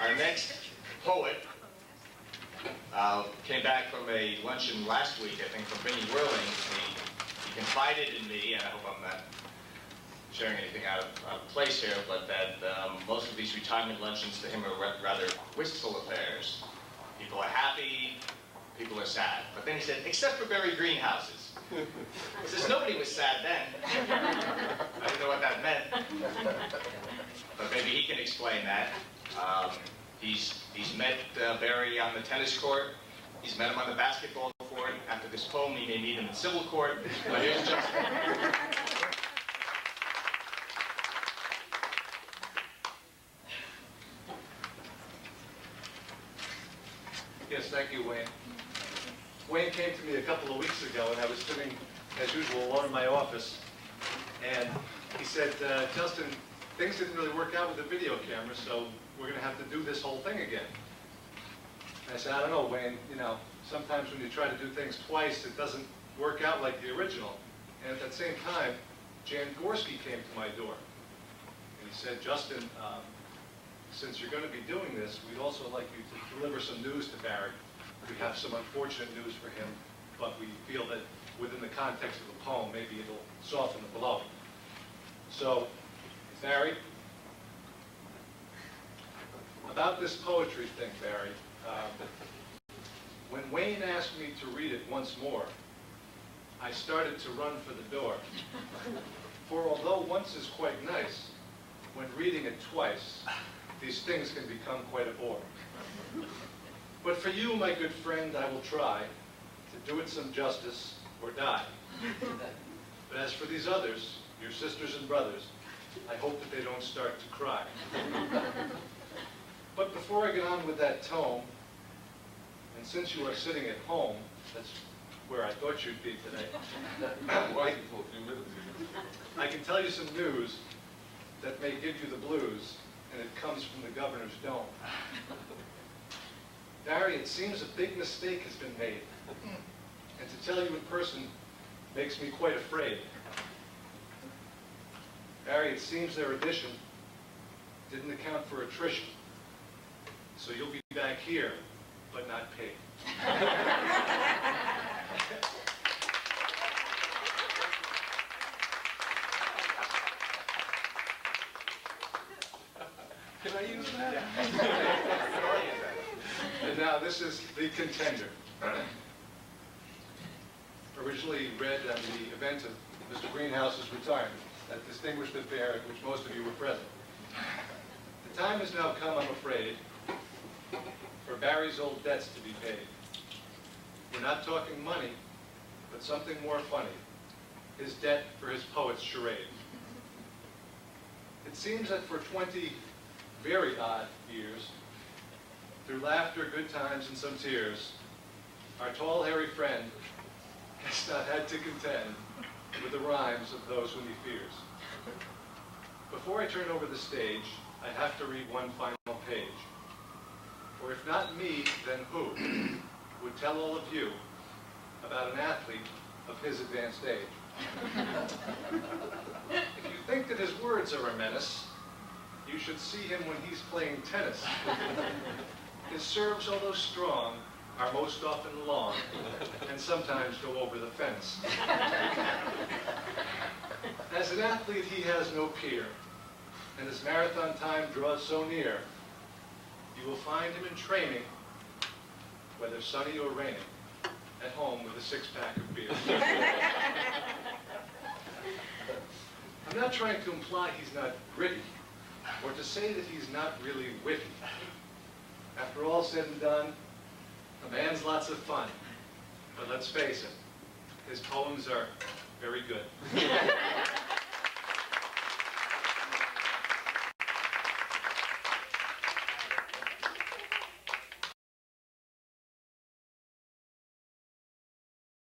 Our next poet came back from a luncheon last week, I think, from Vinnie Whirling. He confided in me, and I hope I'm not sharing anything out of place here, but that most of these retirement luncheons to him are rather wistful affairs. People are happy, people are sad. But then he said, except for buried greenhouses. He says, nobody was sad then. I didn't know what that meant. But maybe he can explain that. He's met Barry on the tennis court. He's met him on the basketball court. After this poem, he may meet him in civil court. But here's Justin. Yes, thank you, Wayne. Wayne came to me a couple of weeks ago, and I was sitting, as usual, alone in my office. And he said, Justin, things didn't really work out with the video camera, so we're going to have to do this whole thing again. And I said, I don't know, Wayne, you know, sometimes when you try to do things twice, it doesn't work out like the original. And at that same time, Jan Gorski came to my door. And he said, Justin, since you're going to be doing this, we'd also like you to deliver some news to Barry. We have some unfortunate news for him, but we feel that within the context of the poem, maybe it'll soften the blow. So, Barry, about this poetry thing, Barry, when Wayne asked me to read it once more, I started to run for the door. For although once is quite nice, when reading it twice, these things can become quite a bore. But for you, my good friend, I will try to do it some justice or die. But as for these others, your sisters and brothers, I hope that they don't start to cry. But before I get on with that tome, and since you are sitting at home, that's where I thought you'd be today, I can tell you some news that may give you the blues, and it comes from the governor's dome. Barry, it seems a big mistake has been made, and to tell you in person makes me quite afraid. Barry, it seems their addition didn't account for attrition, so you'll be back here, but not paid. Can I use that? And now this is the Contender. Originally read at the event of Mr. Greenhouse's retirement, that distinguished affair at which most of you were present. The time has now come, I'm afraid, for Barry's old debts to be paid. We're not talking money, but something more funny, his debt for his poet's charade. It seems that for 20 very odd years, through laughter, good times, and some tears, our tall, hairy friend has not had to contend with the rhymes of those whom he fears. Before I turn over the stage, I have to read one final page. For if not me, then who would tell all of you about an athlete of his advanced age? If you think that his words are a menace, you should see him when he's playing tennis. His serves, although strong, are most often long, and sometimes go over the fence. As an athlete, he has no peer, and his marathon time draws so near, you will find him in training, whether sunny or raining, at home with a six-pack of beer. I'm not trying to imply he's not gritty, or to say that he's not really witty. After all said and done, a man's lots of fun. But let's face it, his poems are very good.